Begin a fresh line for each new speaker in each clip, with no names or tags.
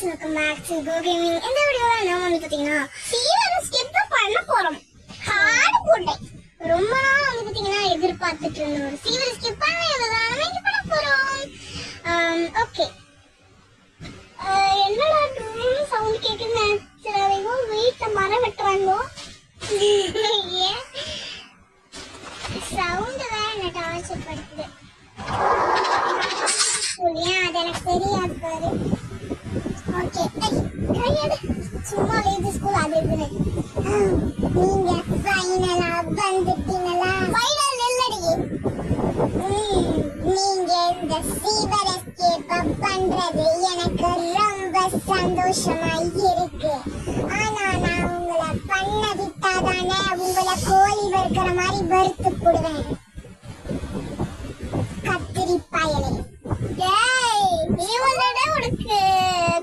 guys, welcome back to Go Gaming. இந்த வீடியோல நாம வந்து பாத்தீங்கன்னா சீவர ஸ்கிப் பண்ண போறோம். ஹார்ட் போட்டேன். ரொம்ப நாள் வந்து பாத்தீங்கன்னா எதிர்பார்த்துட்டு இருந்த ஒரு சீவர ஸ்கிப் பண்ணதுதான் நாம இங்க பண்ண போறோம். ஓகே. என்னடா ட்ரூம் சவுண்ட் கேக்குது? சரி அவங்க வீட்ல மரம் வெட்டுறாங்க. ஏன் சவுண்ட் வேற என்ன டார்ச்சர் படுத்துது. புரியா அது எனக்கு தெரியாது பாரு. ஓகே கையெடு சும்மா லேடி ஸ்கூல் அது இதுன்னு. நீங்க ஃபைனலா வந்துட்டீங்களா? ஃபைனல் இல்லடி. நீங்க இந்த சீவர் எஸ்கேப் பண்றது எனக்கு ரொம்ப சந்தோஷமா இருக்கு. ஆனா நான் உங்களை பண்ண விட்டாதானே உங்களை கோழி வறுக்கிற மாதிரி வறுத்து போடுவேன். கத்திரி பயலே.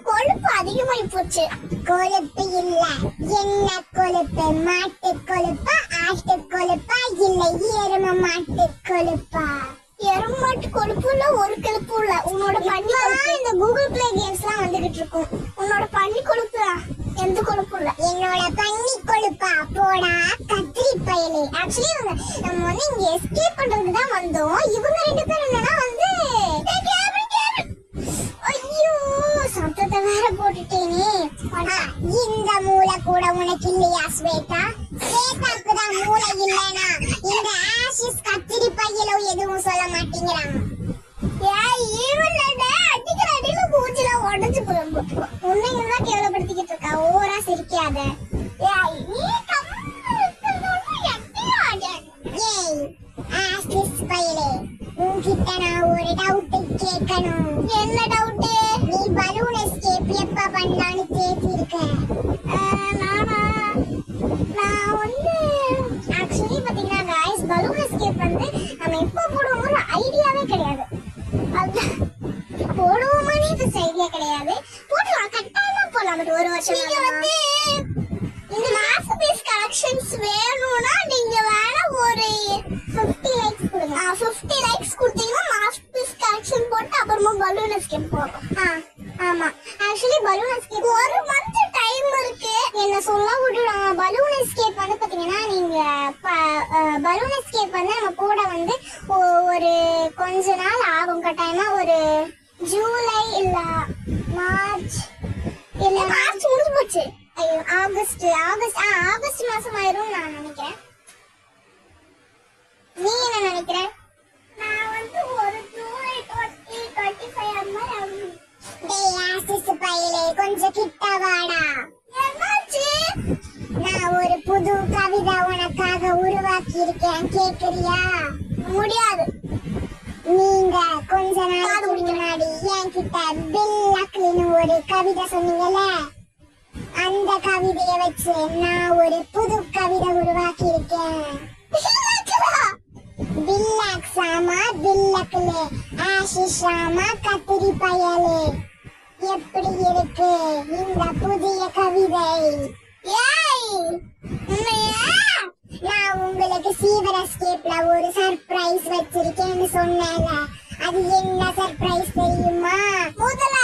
கொழுப்பு அதிகமாயி போச்சு. கொழுப்பு இல்ல, என்ன கொழுப்பு? மாட்டு கொழுப்பா, ஆட்டு கொழுப்பா, இல்ல எரும மாட்டு கொழுப்பா? எருமாட்டு கொழுப்பு இல்ல, ஒரு கொழுப்பு இல்ல. உன்னோட பண்ணி இந்த கூகுள் பிளே கேம்ஸ் எல்லாம் வந்துகிட்டு இருக்கும். உன்னோட பண்ணி கொழுப்பு எந்த கொழுப்பு இல்ல. என்னோட பண்ணி கொழுப்பா? போடா கத்திரி பயலே. ஆக்சுவலி நம்ம வந்து இங்க எஸ்கேப் பண்றதுக்கு தான் வந்தோம். இவங்க ரெண்டு பேரும் என்னன்னா வந்து ஐயோ சத்தத்தை வேற போட்டுட்டேனே. இந்த மூளை கூட உனக்கு இல்லையா ஸ்வேதா? ஸ்வேதாக்கு தான் மூளை இல்லைனா இந்த ஆஷிஸ் கத்திரி பையலோ எதுவும் சொல்ல மாட்டேங்கிறாங்க. அடிக்கிற அடியில மூஞ்சில உடஞ்சு போட்டுருவோம். உன்னையும் கேவலப்படுத்திக்கிட்டு இருக்கா. ஓவரா சிரிக்காத. உன்கிட்ட நான் ஒரு டவுட் கேட்கணும். என்ன டவுட்? நீ பலூன் எஸ்கேப் எப்ப பண்ணலான்னு கேட்டிருக்க. நான் வந்து ஆக்சுவலி பாத்தீங்கன்னா गाइस பலூன் எஸ்கேப் வந்து நம்ம எப்ப போடுவோம்னு ஐடியாவே கிடையாது. அது போடுவோமானே இது ஐடியா கிடையாது. போடலாம், கட்டாயமா போடலாம். பட் ஒரு வருஷம் நீங்க வந்து இந்த மாஸ்டர் பீஸ் கலெக்ஷன்ஸ் வேணும்னா நீங்க வேணா ஒரு 50 லைக்ஸ் கொடுங்க. 50 லைக்ஸ் கொடுத்தீங்கன்னா மாஸ்டர் பீஸ் கலெக்ஷன் போட்டு அப்புறமா பலூன் எஸ்கேப் போடுறோம். ஆமா ஆக்சுவலி பலூன் எஸ்கேப் ஒரு மந்த் டைம் இருக்கு. என்ன சொல்ல விட்டுடுவாங்க. பலூன் எஸ்கேப் வந்து பாத்தீங்கன்னா நீங்க பலூன் எஸ்கேப் வந்து நம்ம போட வந்து ஒரு கொஞ்ச நாள் ஆகும். கட்டாயமா ஒரு ஜூலை இல்ல மார்ச் இல்ல மார்ச் முடிஞ்சு போச்சு. ஐயோ ஆகஸ்ட் மாசம் ஆயிரும் நான் நினைக்கிறேன். நீ என்ன நினைக்கிற? நான் வந்து ஒரு ஜூலை 2025 அந்த மாதிரி ஆகும். டேய் ஆசிஸ் பையலே கொஞ்சம் கிட்ட வாடா. என்னாச்சு? நான் ஒரு புது கவிதை உனக்காக உருவாக்கி இருக்கேன், கேக்குறியா? முடியாது. நீங்க கொஞ்ச நாளைக்கு முன்னாடி என்கிட்ட பில்லக்லின்னு ஒரு கவிதை சொன்னீங்கல்ல, அந்த கவிதைய வச்சு நான் ஒரு புது கவிதை உருவாக்கி இருக்கேன். பில்லாக் சாமா பில்லக்லே ஆஷிஷ் சாமா கத்திரி பயலே. எப்படி இருக்கு இந்த புதிய கவிதை? நான் உங்களுக்கு சீவர் எஸ்கேப்ல ஒரு சர்ப்ரைஸ் வச்சிருக்கேன்னு சொன்னேன்ல, அது என்ன சர்ப்ரைஸ் தெரியுமா? முதல்ல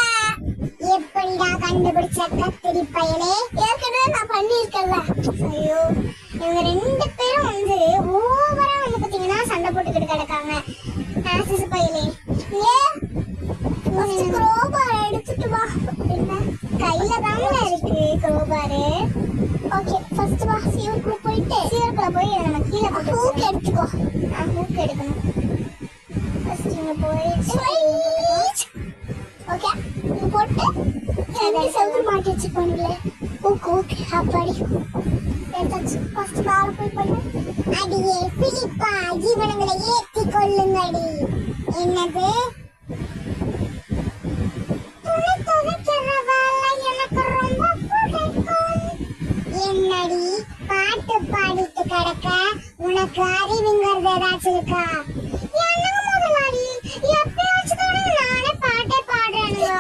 எப்படிடா கண்டுபிடிச்ச கத்திரி பயலே? ஏற்கனவே நான் பண்ணிருக்கேன்ல. ஐயோ இவங்க ரெண்டு பேரும் வந்து ஓவரா வந்து பாத்தீங்கன்னா சண்டை போட்டுக்கிட்டு கிடக்காங்க. ஆசிஸ் பயலே குரோபார் எடுத்துட்டு வா. என்ன கையில தாங்க இருக்கு குரோபாரு? ஓகே ஃபர்ஸ்ட் வா சீவருக்குள்ள போயிட்டு சீவருக்குள்ள போய் நம்ம கீழே போட்டு ஹூக் எடுத்துக்கோ. ஹூக் எடுக்கணும். ஃபர்ஸ்ட் இங்க போயிட்டு ஓகே இது போட்டு ரெண்டு செவுரு மாட்டி வச்சுக்கோங்களே. ஓகே அப்பாடி எடுத்தாச்சு. ஃபர்ஸ்ட் பால போய் பண்ணு. அடியே பிலிப்பா ஜீவனங்களை ஏத்தி கொள்ளுங்கடி. என்னது? துணி துவைக்கிற வேலை எனக்கு ரொம்ப பிடிக்கும். என்னடி பாட்டு பாடிட்டு கிடக்க? உனக்கு அறிவுங்கிறது ஏதாச்சும் இருக்கா? என்ன முதலாளி எப்பயாச்சும் தானே நானே பாட்டே பாடுறேனுங்க.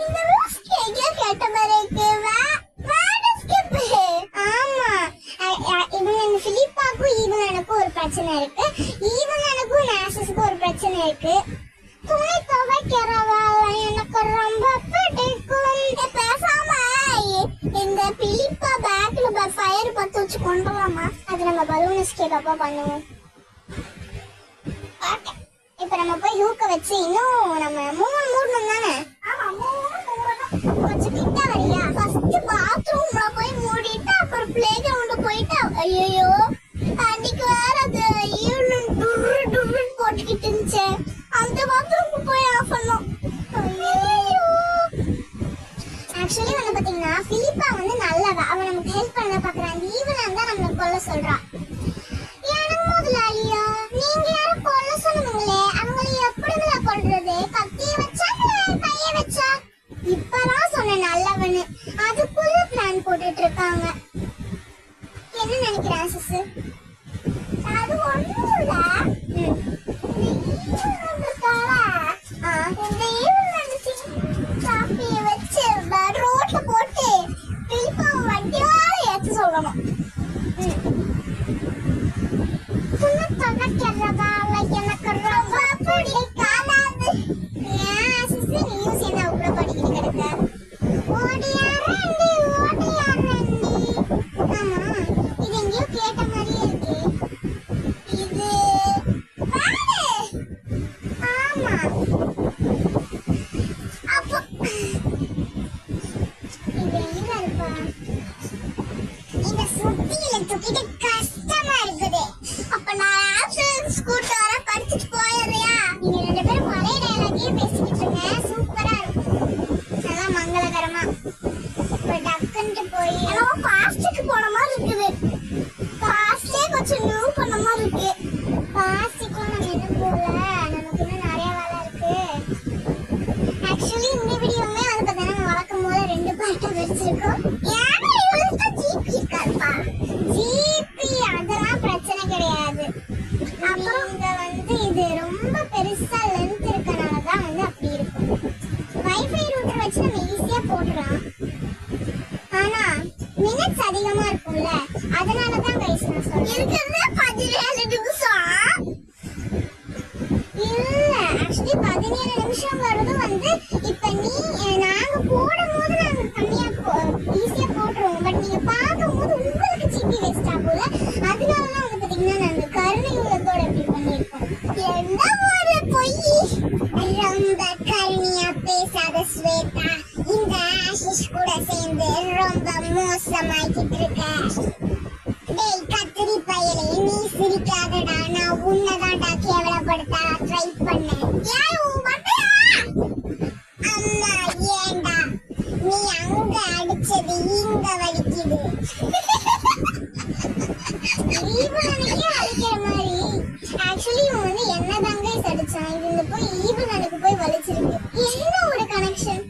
இந்த ரூஸ்க்கு எங்கேயோ கேட்ட மாதிரி இருக்கு. ஆமா இவங்க பிலிப்பாக்கும் இவங்க எனக்கும் ஒரு பிரச்சனை இருக்கு. இவங்க எனக்கும் நாசஸுக்கும் ஒரு பிரச்சனை இருக்கு. துணி துவைக்கிற வேலை எனக்கு ரொம்ப பிடிக்கும். எஸ்கேப் அப்பா பண்ணுவோம். இப்ப நம்ம போய் ஹூக்க வச்சு இன்னும் நம்ம மூடணும் தானே? கொஞ்சம் கிட்ட வரியா? ஃபர்ஸ்ட் பாத்ரூம்ல போய் மூடிட்டு அப்புறம் பிளே கிரவுண்ட் போயிட்டு ஐயோ அன்னைக்கு வேற அது ஈவினிங் டுர்ரு போட்டுக்கிட்டு இருந்துச்சு. அந்த பாத்ரூமுக்கு போய் ஆஃப் பண்ணோம். ஐயோ ஆக்சுவலி வந்து பாத்தீங்கன்னா பிலிப்பா வந்து நல்லவ. அவ நமக்கு ஹெல்ப் பண்ண பாக்குறான். ஈவன் தான் நம்மள கொல்ல சொல்றா. எனக்கு முதலாளியா நீங்க யாரும் கொல்ல சொன்னீங்களே, அவங்களை எப்படிங்களா கொல்றது? கத்திய வச்சா கைய வச்சா? இப்பதான் சொன்ன நல்லவனு, அதுக்குள்ள பிளான் போட்டுட்டு இருக்காங்க. என்ன நினைக்கிறா சிசு? அது ஒண்ணும் இல்ல. இந்த ஈவன் வந்துச்சு காப்பிய வச்சு ரோட்ல போட்டு பிலிப்பாவை வண்டியால ஏத்து சொல்லணும். எனக்கு ரொம்ப பிடிக்காது. ஏன் சிசு நீயும் சேர்ந்து அவ கூட படிக்கிட்டு கிடக்க? ஓடியாரண்டி ஓடியாரண்டி. ஆமா இது எங்கேயோ கேட்ட மாதிரியே இருக்கு. இது ஆமா அப்போ இது எங்க இருப்பா? இந்த சுத்தியில தூக்கிட்டு கஷ்டமா இருக்குது. அப்ப நான் ஆக்சுவல் ஸ்கூட்டரை படிச்சுட்டு போயிடுறியா? நீங்க ரெண்டு பேரும் பழைய டயலாகே பேசிக்கிட்டு இருங்க. சூப்பரா இருக்கும், நல்லா மங்களகரமா. இப்ப டக்குன்ட்டு போய் என்னவோ ஃபாஸ்ட்டுக்கு போன மாதிரி இருக்குது. ஃபாஸ்டே கொஞ்சம் நியூ பண்ண மாதிரி இருக்கு. ஃபாஸ்ட்டுக்கும் நம்ம என்ன போகல, நமக்கு இன்னும் நிறைய வேலை இருக்கு. ஆக்சுவலி இந்த வீடியோவுமே வந்து பார்த்தீங்கன்னா வளர்க்கும் போது 2 பார்ட்டா வச்சிருக்கோம். ஏன்னா இவளுக்கு ஜிபி இருக்காதுப்பா. ஜிபி அதெல்லாம் பிரச்சனை கிடையாது. அப்புறம் இங்க வந்து இது ரொம்ப பெருசா லென்த் இருக்கனாலதான் வந்து அப்படி இருக்கும். வைஃபை ரூட்டர் வச்சு நம்ம ஈஸியா போட்டுடலாம். ஆனா மினிட்ஸ் அதிகமா இருக்கும்ல, அதனாலதான் கைஸ் நான் சொல்றேன். இருக்கிறது 17 நிமிஷம் இல்ல. ஆக்சுவலி 17 நிமிஷம் வருது வந்து இப்ப நாங்க போடும் போது நாங்க கம்மியா ஈஸியா போட்டுருவோம். பட் நீங்க பார்க்கும் போது உங்களுக்கு ஜிபி வேஸ்ட் ஆகும்ல, அதனாலதான் வந்து பாத்தீங்கன்னா நாங்க கருணை உள்ளத்தோட இப்படி பண்ணிருக்கோம். என்ன ஒரு பொய்! ரொம்ப கருணையா பேசாத ஸ்வேதா. இந்த ஆஷிஷ் கூட சேர்ந்து ரொம்ப மோசமாக்கிட்டு இருக்க. டேய் கத்திரி பயலே, நீ சிரிக்காதடா. நான் உன்னதான்டா கேவலப்படுத்த ட்ரை பண்ணேன். ஏன் உன் பட்டையா? அம்மா ஏண்டா நீ அங்க அடிச்சது இங்க வலிக்குது. ஈவனுக்கே வலிக்கிற மாதிரி. ஆக்சுவலி இவன் வந்து என்னதாங்க அடிச்சான். இது போய் ஈவனுக்கு போய் வலிச்சிருக்கு. என்ன ஒரு கனெக்ஷன்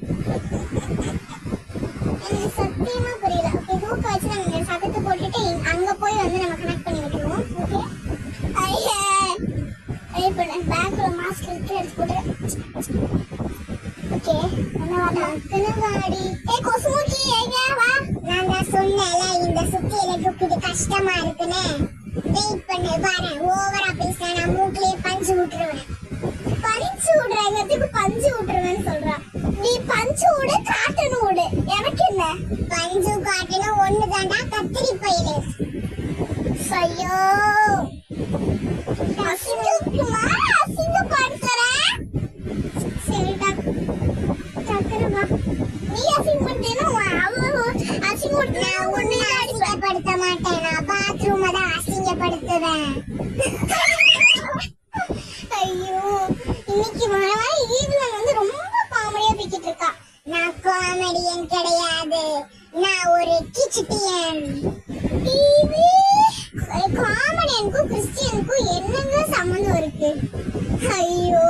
எனக்கு சத்தியமா புரியல. ஓகே ஹூக்க வச்சு நம்ம சத்தத்தை போட்டுட்டு அங்க போய் வந்து நம்ம கனெக்ட் பண்ணி விட்டுருவோம். ஓகே ஐயா இப்ப பேக்ல மாஸ்க் எடுத்து போட்டு ஓகே என்னவாடா கனவாடி ஏய் கொசுமுகி ஏங்க வா. நான் தான் சொன்னேன்ல இந்த சுத்தியில தூக்கிட்டு கஷ்டமா இருக்குன்னு. வெயிட் பண்ணு வரேன். ஓவரா பேசினா நான் மூக்கிலே பஞ்சு விட்டுருவேன். பஞ்சு விடுறதுக்கு பஞ்சு விட்டுருவேன்னு சொல்றா. நீ பஞ்சு விடு காட்டணும் விடு, எனக்கு என்ன? பஞ்சு காட்டணும் ஒண்ணுதான்டா கத்திரி பயிரு. ஐயோ அசிங்கமா அசிங்கப்படுத்துறேன். சரிடா டக்குனுமா நீ அசிங்கப்படுத்தேன்னா அசிங்கப்படுத்த நான் ஒண்ணு அசிங்கப்படுத்த மாட்டேன். நான் பாத்ரூம் தான் அசிங்கப்படுத்துவேன். ஐயோ இன்னைக்கு வர ஈவினிங் வந்து ரொம்ப காமெடியா பேசிட்டு இருக்கா. நான் காமெடியன் கிடையாது, நான் ஒரு கிச்சிட்டியன். காமெடியனுக்கும் கிறிஸ்டியனுக்கும் என்னங்க சம்பந்தம் இருக்கு? ஐயோ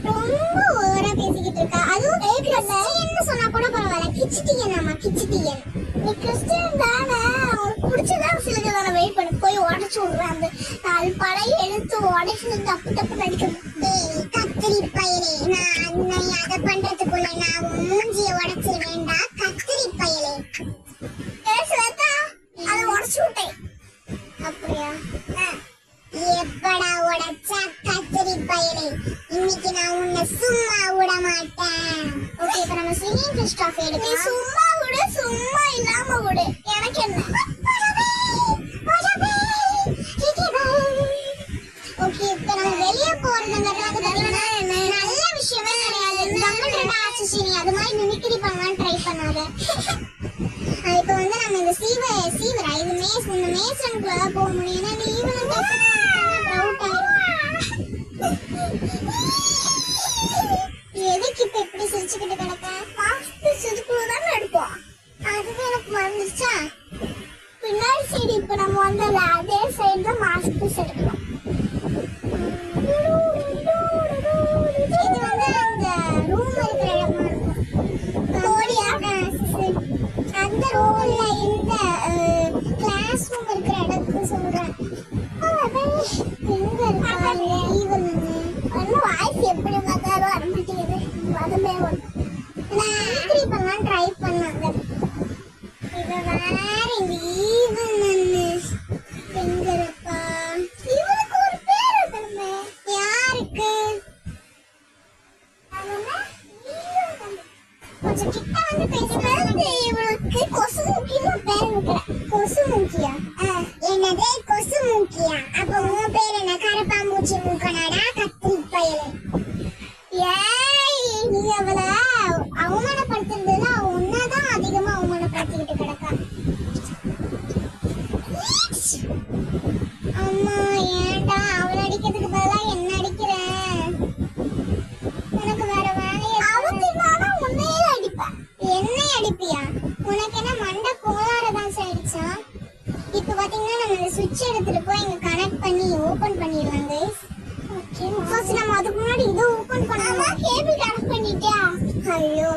ரொம்ப ஓவரா பேசிக்கிட்டு இருக்கா. அதுவும் கிறிஸ்டியன் சொன்னா கூட பரவாயில்ல, கிச்சிட்டியன். ஆமா கிச்சிட்டியன். நீ கிறிஸ்டியன் தானே, உனக்கு பிடிச்சதா சிலது தானே. வெயிட் பண்ணி போய் உடச்சு விடுறேன். அந்த நாலு பழைய எடுத்து உடச்சு தப்பு தப்பு நடிக்கணும். கத்திரி பயிலே, நான் அன்னை அதை பண்றதுக்குள்ள நான் மூஞ்சிய உடைச்சிருவேண்டா கத்திரி பயிலே. அதை உடச்சு விட்டேன். அப்படியா? எப்படா உடைச்சா கத்திரி பயிலே? இன்னைக்கு நான் உன்னை சும்மா விட மாட்டேன். ஓகே இப்ப நம்ம ஸ்விங்கிங் ஃபிஷ் டாஃப் எடுக்கலாம். சும்மா விடு, சும்மா இல்லாம விடு, எனக்கு என்ன? அது மாதிரி மிமிக்ரி பண்ணலாம் ட்ரை பண்ணாத. இப்போ வந்து நம்ம இந்த சீவரா இது இந்த மேசனுக்குள்ள தான் போக முடியும். ஏன்னா நீ ஈவன் டவுட் ஆயிடும். எதுக்கு இப்ப இப்படி சிரிச்சுக்கிட்டு கிடக்க? மாஸ்க் சிரிப்புதான் எடுப்போம். அதுவே எனக்கு மறந்துச்சா. பின்னாடி சைடு இப்ப நம்ம வந்தல அதே சைடு தான் மாஸ்க் எடுக்கணும். இது வந்து அந்த ரூம் இருக்கிற இடமா இருக்கும். அந்த ரூம்ல இந்த கிளாஸ் ரூம் இருக்கிற இடத்துக்கு சொல்றேன். எங்க இருக்காங்க ஈவன் வாய்ஸ் எப்படி பார்த்தாலும் ஆரம்பிக்கிறது. அதுமே ஒன்று பண்ணலாம் ட்ரை பண்ணாங்க. இவ வேற இந்த ஈவன் எங்க இருப்பா? இவளுக்கு ஒரு பேர் இருக்குமே. யாருக்கு? கொஞ்சம் கிட்ட வந்து பேசுறது. இவளுக்கு கொசு மூக்கின்னு பேர் இருக்கிற. கொசு மூக்கியா? என்னது கொசு மூக்கியா? அப்ப உன் பேர் என்ன? கரப்பாம்பூச்சி மூக்கனாடா கத்திரி பயலே. ஏய் நீ அவள அவமானப்படுத்துறதுல உன்னதான் அதிகமா அவமானப்படுத்திக்கிட்டு கிடக்கா. அம்மா ஏன்டா அவளை அடிக்கிறதுக்கு பதிலா என்ன அடிக்கிற? உனக்கு வேற வேலையை அவத்தினால உன்னையே அடிப்பேன். என்னை அடிப்பியா? உனக்கு என்ன மண்டை கோளாறுதான் ஆயிடுச்சா? இப்ப பாத்தீங்கன்னா நம்ம இந்த சுவிட்ச் எடுத்துட்டு போய் இங்க கனெக்ட் பண்ணி ஓபன் பண்ணிடலாம் கைஸ். ஃபர்ஸ்ட் நம்ம அதுக்கு முன்னாடி இதை ஓபன் பண்ணாம கேபிள் கனெக்ட் பண்ணிட்டியா? ஐயோ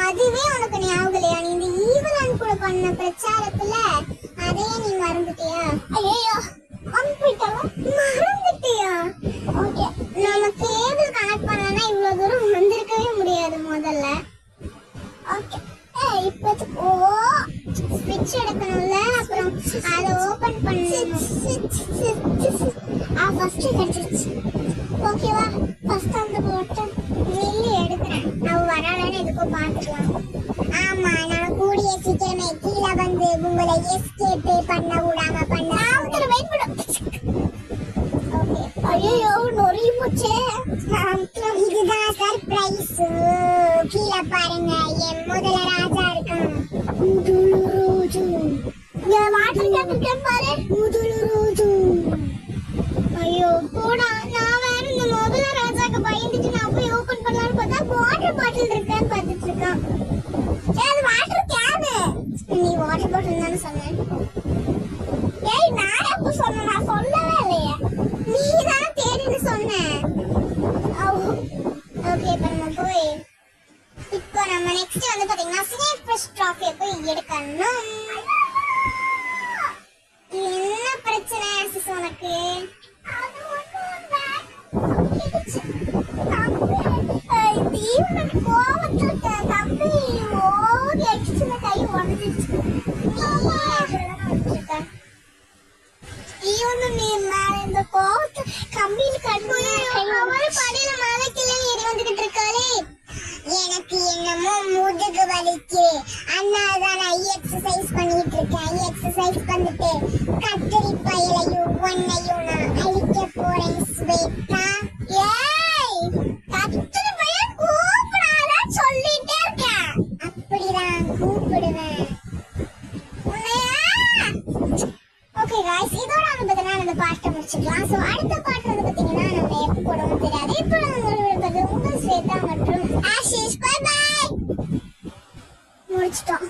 அதுவே உனக்கு ஞாபகம் இல்லையா? நீ இந்த ஈவலான் கூட பண்ண பிரச்சாரத்துல அதையே நீ மறந்துட்டியா? ஐயோ மறந்துட்டியா? ஓகே நம்ம கேபிள் கனெக்ட் பண்ணலன்னா இவ்வளவு தூரம் வந்திருக்கவே முடியாது முதல்ல. ஓகே இப்போதைக்கு ஸ்விட்ச் எடுக்கணும்ல, அப்புறம் அதை ஓபன் பண்ணணும். ஃபர்ஸ்ட் கிடைச்சிருச்சு. ஓகேவா? ஃபர்ஸ்ட் அந்த பட்டன் வெளியே எடுக்கிறேன். அவ வராளன்னு எதுக்கும் பார்த்துக்கலாம். ஆமா நான் கூடிய சீக்கிரமே கீழே வந்து உங்களை எஸ்கேப் பண்ண விடாம பண்ண வெயிட் பண்ணு. ஓகே ஐயோ நொறி போச்சே. இதுதான் சர்ப்ரைஸ். கீழே பாருங்க என் முதல ராஜா இருக்கான். முதல ரோஜு வாட்டர் கேன் பாரு. முதல ரோஜு. ஐயோ போடா. நான் வேற இந்த முதல ராஜாக்கு பயந்துட்டு நான் போய் ஓபன் பண்ணலாம்னு பார்த்தா வாட்டர் பாட்டில் இருக்கான்னு பார்த்துட்டு இருக்கான். அது வாட்டர் கேனு. நீ வாட்டர் பாட்டில் தானே சொன்ன? ஏய் நான் எப்ப சொன்ன? நான் சொல்லவே இல்லையே. நீ தான் தேடின்னு சொன்ன. ஓகே இப்ப நம்ம போய் இப்போ நம்ம நெக்ஸ்ட் வந்து பாத்தீங்கன்னா ஸ்னேக் ஃபிஷ் ட்ராஃபியை போய் எடுக்கணும். என்ன பிரச்சனை ஆசிஸ் உனக்கு? தம்பி ஓடி அடிச்சு கை உடஞ்சிச்சு. நீ மேல இந்த கோவத்தை கம்பியில் கட்டு படியில மேல கீழே ஏறி வந்துகிட்டு இருக்காளே. எனக்கு என்னமோ முதுகு வலிக்கு. அதனாலதான் நான் எக்ஸசைஸ் பண்ணிட்டு இருக்கேன். எக்ஸசைஸ் பண்ணிட்டு கத்திரி பயிலையும் ஒன்னையும் நான் அழிக்க போறேன் ஸ்வேதா. ஏய் கத்திரி பயிர் கூப்பிடாத சொல்லிட்டே இருக்கேன். அப்படிதான் கூப்பிடுவேன். ஓகே गाइस இதோட அந்த பாட்டை முடிச்சுக்கலாம். சோ அடுத்த பாட்டு வந்து பாத்தீங்கன்னா நம்ம எப்ப போடுவோம் தெரியாது. இப்போ உங்களுக்கு உங்கள் ஸ்வேதா மற்றும் ஆஷிஷ். By by. முடிச்சிட்டோம்.